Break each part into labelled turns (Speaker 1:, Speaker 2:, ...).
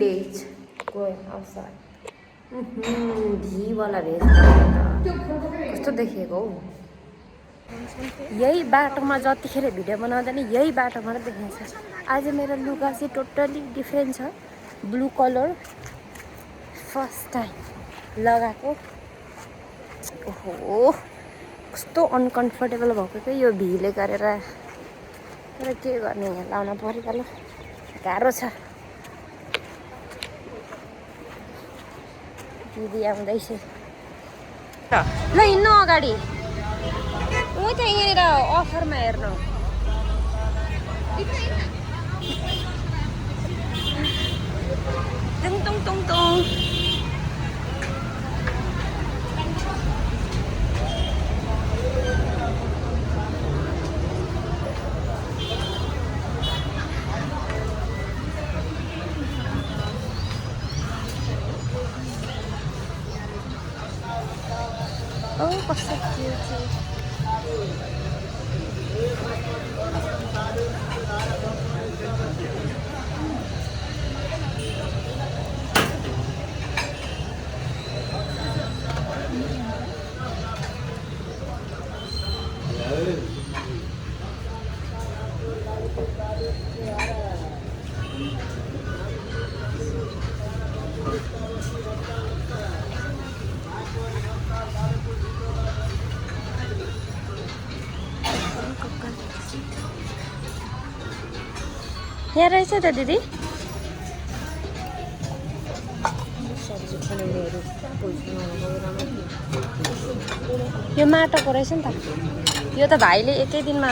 Speaker 1: days going outside. Ghiwala भेष कस्तो देखिएको हौ। यही बाटोमा जतिखेर भिडियो बनाउँदा नि यही बाटोमा देखाउँछ। आज मेरो लुगा चाहिँ टोटली डिफ्रेन्ट छ, ब्लू कलर फर्स्ट टाइम लगाएको। ओहो कस्तो अनकम्फर्टेबल भएको क्या यो भीले गरेर, तर के गर्ने यहाँ लाउन परिहाल्यो, गाह्रो छ। दिदी आउँदैछ ल हिँड्नु अगाडि, ऊ त यहाँनिर अफरमा हेर्नु। टुङ टुङ टुङ टुङ कस्तो क्युट छ। यहाँ रहेछ त दिदी यो माटोको रहेछ नि त, यो त भाइले एकै दिनमा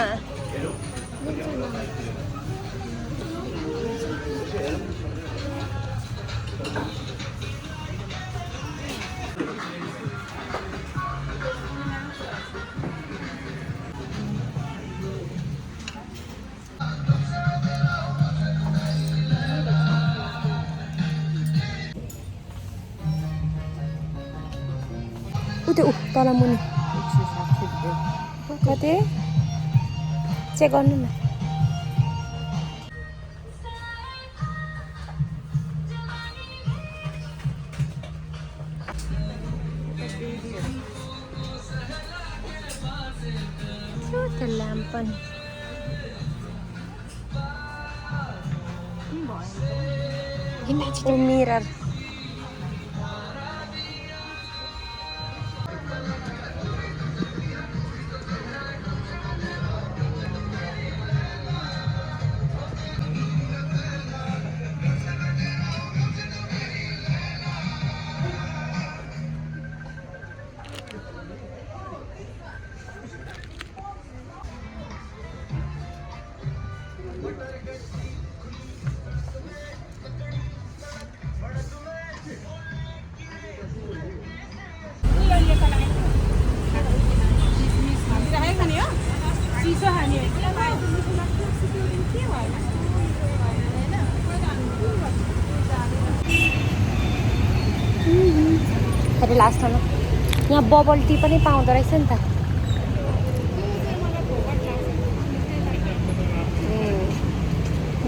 Speaker 1: त्यो तल मुनि कति चेक गर्नु न। त्यो ल्याम्प पनि मिरर अरे लास्टमा यहाँ बबल टी पनि पाउँदो रहेछ नि त।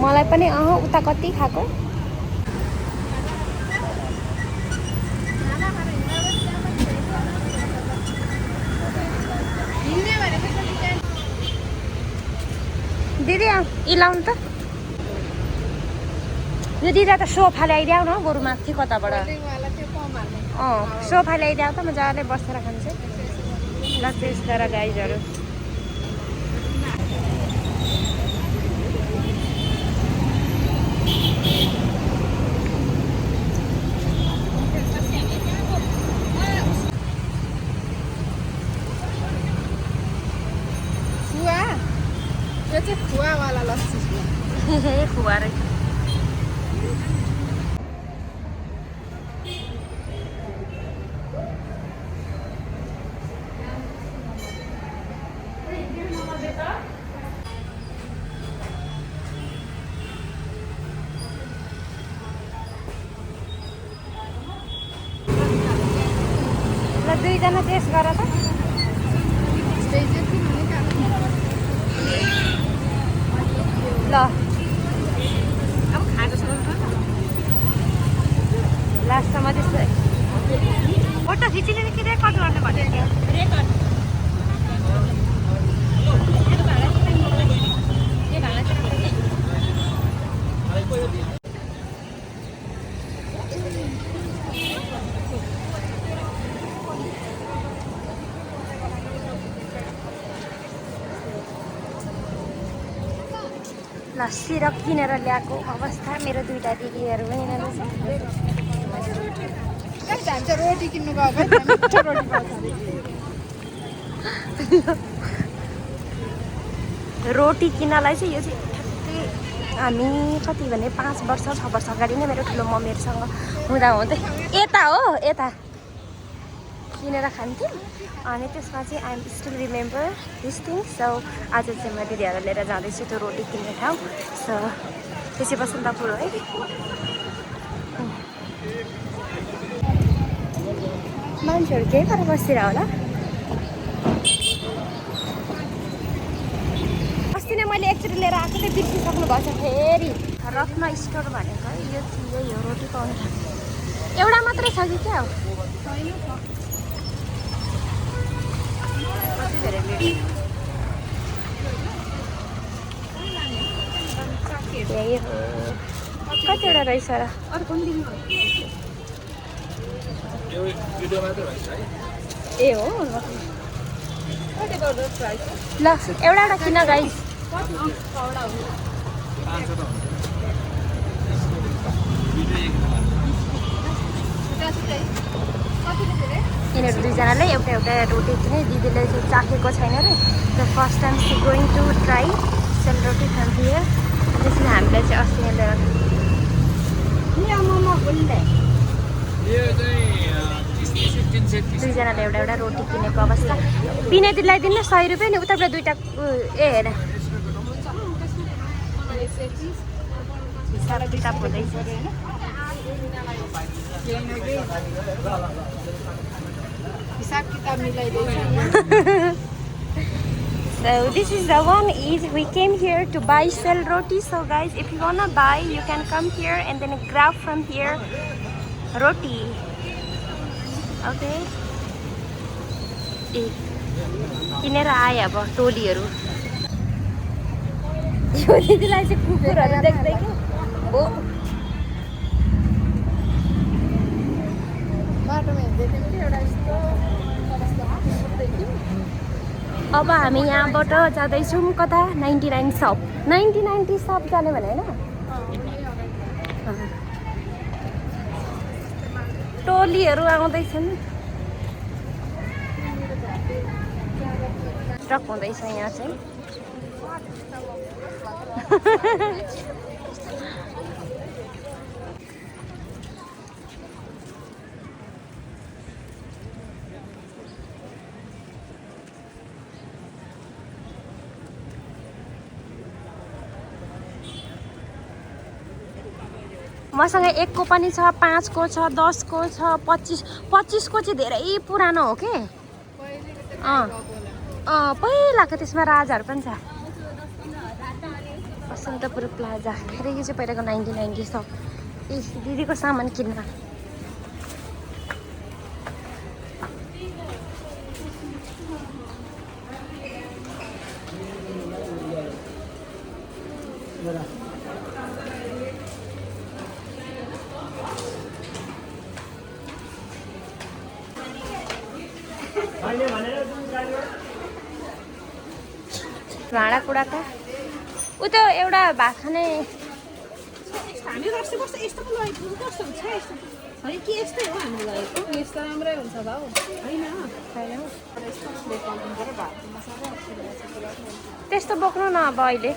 Speaker 1: मलाई पनि उता कति खाएको। दिदी यी लाउनु त, यो दिदा त सोफा ल्याइदिऊ न बरु माथि कताबाट। सोफा ल्याइदिऊ त मजाले बसेर खान्छ। ल त्यस गरेर गाइजहरू
Speaker 2: यो चाहिँ खुवावाला लस्सी
Speaker 1: खुवा रहेछ। ल दुईजना टेस्ट गर त। ल अब खाएको छ लास्टसम्म त्यस्तो फोटो खिचिने कि रेकर्ड गर्ने भनेको ल सिरप किनेर ल्याएको अवस्था मेरो दुईटा दिदीहरू पनि
Speaker 2: रोटी किन्नु गएको मिठो रोटी पाउँछ
Speaker 1: रोटी किन्नलाई चाहिँ यो चाहिँ ठ्याक्कै हामी कति भने 5 वर्ष 6 वर्ष अगाडि नै मेरो ठुलो मम्मीहरूसँग हुँदा हुँदै यता हो यता किनेर खान्थ्यौँ अनि त्यसमा चाहिँ I am still remember this thing so आज चाहिँ म दिदीहरूलाई लिएर जाँदैछु त्यो रोटी किन्ने ठाउँ सो त्यसै बसन्तपुर है मान्छेहरू केही गरेर बसिरह होला अस्ति नै मैले एकचोटि लिएर आएको थिएँ बिर्सिसक्नु भएको छ फेरि रत्न स्टोर भनेको है यो चाहिँ यो रोटी पाउने ठाउँ एउटा मात्रै छ कि क्या हो कति धेरै यही हो कतिवटा रहेछ र ए हो ल एउटा एउटा किन गाइस यिनीहरू दुईजनाले एउटा एउटा रोटी किने दिदीले चाहिँ चाखेको छैन र the first time see going to try sel roti from here त्यसले हामीलाई चाहिँ अस्ति लिएर दुईजनाले एउटा एउटा रोटी किनेको अवस्था बिना दिदीलाई दिनु 100 रुपियाँ नि उताबाट दुईवटा ए हेर हिसाब किताब हुँदैछ
Speaker 2: हिसाब किताब मिलाइदिन्छ
Speaker 1: So this is the one is we came here to buy sell roti. So guys, if you wanna buy, you can come here and then grab from here roti. Okay. किनेर आए अब टोलीहरू यो दिदीलाई चाहिँ कुकुरहरू देख्दै के हो
Speaker 2: बाटोमा हिँड्दै थियौँ कि एउटा यस्तो
Speaker 1: अब हामी यहाँबाट जाँदैछौँ कता 99 सप 90 सप जाने भने होइन टोलीहरू आउँदैछन् ट्रक हुँदैछ यहाँ चाहिँ मसँग 1 को पनि छ 5 को छ 10 को छ 25 को चाहिँ धेरै पुरानो हो के पहिलाको त्यसमा राजाहरू पनि छ बसन्तपुर प्लाजा फेरि यो चाहिँ पहिलाको 90 सप ए दिदीको सामान किन्न भाँडाकुँडाका उ त एउटा भात खाने
Speaker 2: हामी अस्ति कस्तो यस्तो पो लगेको कस्तो हुन्छ यस्तो है कि यस्तै हो हामी लगेको यस्तो राम्रै हुन्छ भाउ होइन
Speaker 1: त्यस्तो बोक्नु न अब अहिले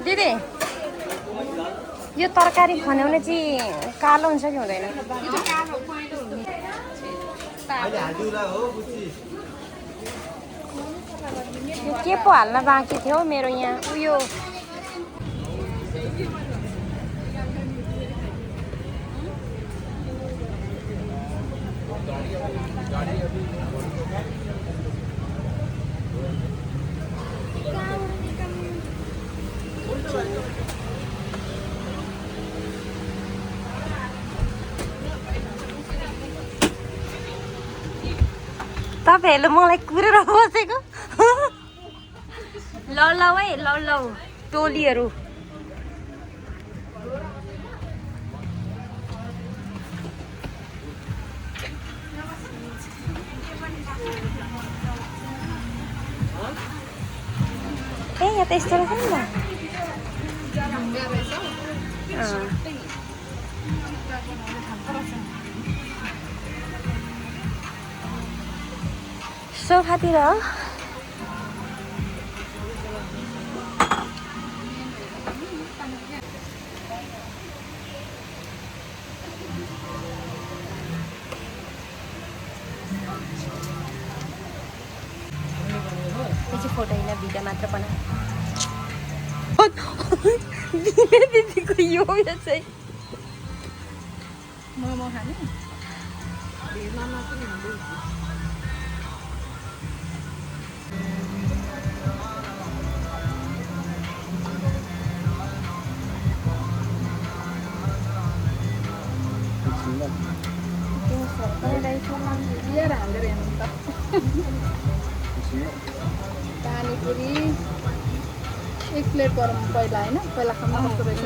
Speaker 1: दिदी यो तरकारी खन्याउने चाहिँ कालो हुन्छ कि हुँदैन के पो हाल्न बाँकी थियो मेरो यहाँ उयो तपाईँहरूले मलाई कुरेर बसेको ल ल है ल ल टोलीहरू ए यहाँ त यस्तो रहेछ नि त सोफातिर हो फोटो होइन भिडियो मात्र बना दिदीको यो चाहिँ
Speaker 2: मोमो खाने लिएर हालेर हेर्नु त पानीपुरी एक प्लेट गरौँ पहिला होइन पहिला खानु कस्तो रहेछ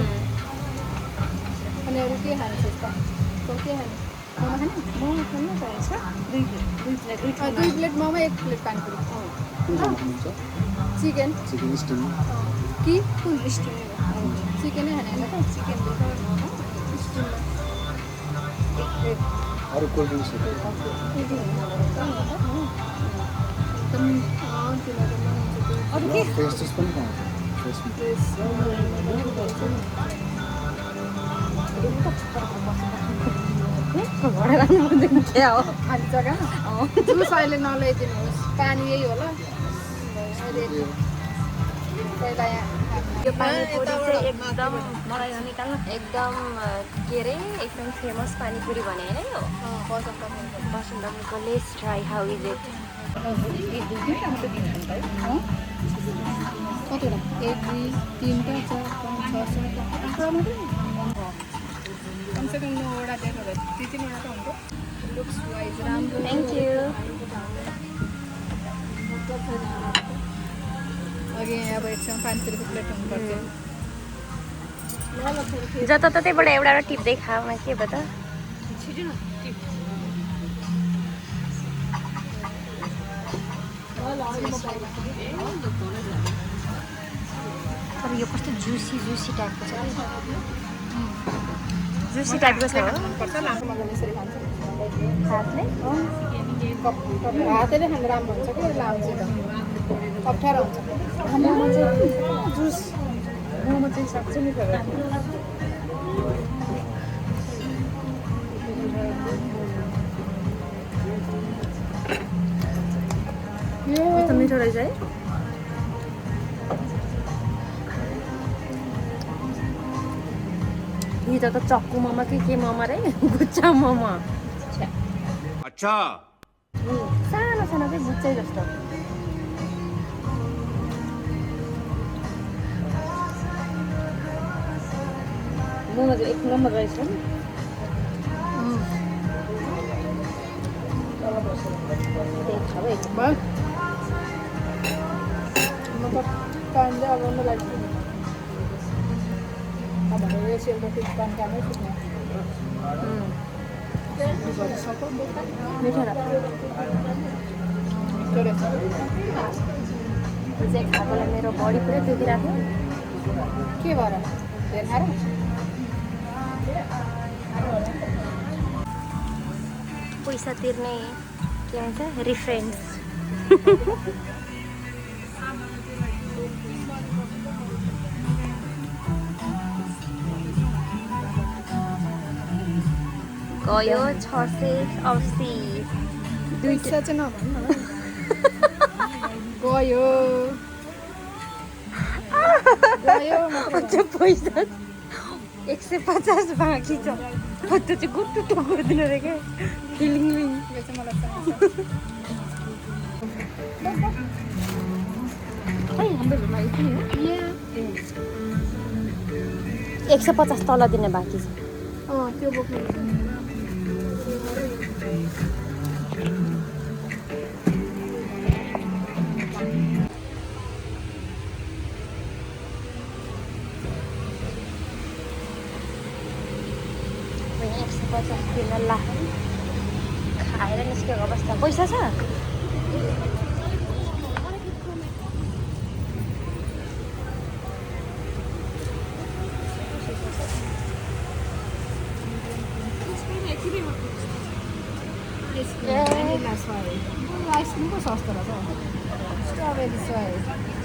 Speaker 2: अनि अरू के खान्छ त तँ के खाने मोमो खाने दुई प्लेट मोमो एक प्लेट पानीपुरी चिकन कि कुन स्टिम चिकनै खाने होइन त चिकन स्टिममा एक प्लेट
Speaker 3: अरू कोल्ड ड्रिङ्क्स
Speaker 2: अरू के
Speaker 3: पेस्ट्रिज पनि पाउँछ
Speaker 2: खाली जग्गा जुस अहिले नल्याइदिनुहोस् पानी यही होला अहिले पहिला
Speaker 1: यो पानीपुरी चाहिँ एकदम मलाई निकाल्नु एकदम के अरे एकदम फेमस पानीपुरी भने होइन यो बसन्तको let's try how is it
Speaker 2: कतिवटा एक दुई तिनवटा चार पाँच छ सात आठ कमसेकम 9वटा दिएको भए 3-3वटा त हुन्छ लुक्स वाइज राम्रो
Speaker 1: थ्याङ्क यू
Speaker 2: अघि अब एकसँग पानीपुरीको प्लेट हुनुपर्छ
Speaker 1: जताततैबाट एउटा एउटा टिप्दै खाऊँ के भयो त तर यो कस्तो जुसी टाइपको छ जुसी टाइपको छ हो हातले
Speaker 2: हातैले खानु राम्रो हुन्छ कि लाउँछ त अप्ठ्यारो हुन्छ मोमो चाहिँ जुस मोमो चाहिँ सक्छ नि फेभरेट
Speaker 1: त मिठो रहेछ है हिजो त चक्कु मोमो के मोमो रे गुच्चा मोमो
Speaker 4: अच्छा
Speaker 1: सानो सानो चाहिँ गुच्चै जस्तो
Speaker 2: मोमो चाहिँ 1 नम्बर रहेछ नि मतलब पानी चाहिँ अब लाग्छ अब यो सेलरोटी पानीकामै फुट्ने
Speaker 1: मिठो रहेछ चाहिँ खाएकोलाई मेरो बडी पुरै दुखिरहेको
Speaker 2: के भएर धेर खाएर
Speaker 1: पैसा तिर्ने के भन्छ रिफरेन्स गयो 680
Speaker 2: पैसा चाहिँ नभन्नु न गयो
Speaker 1: त्यो पैसा 150 बाँकी छ त्यो चाहिँ गुट्टु टुक्रिदिन रे क्या फिलिङ
Speaker 2: यो चाहिँ मलाई चाहिन्छ
Speaker 1: हाम्रो घरमा यति नै हो 150 तल दिने बाँकी छ
Speaker 2: त्यो बोक्नु
Speaker 1: ल खाएर निस्केको अवस्था पैसा छ
Speaker 2: आइसक्रिम सस्तो रहेछ स्ट्रबेरी 100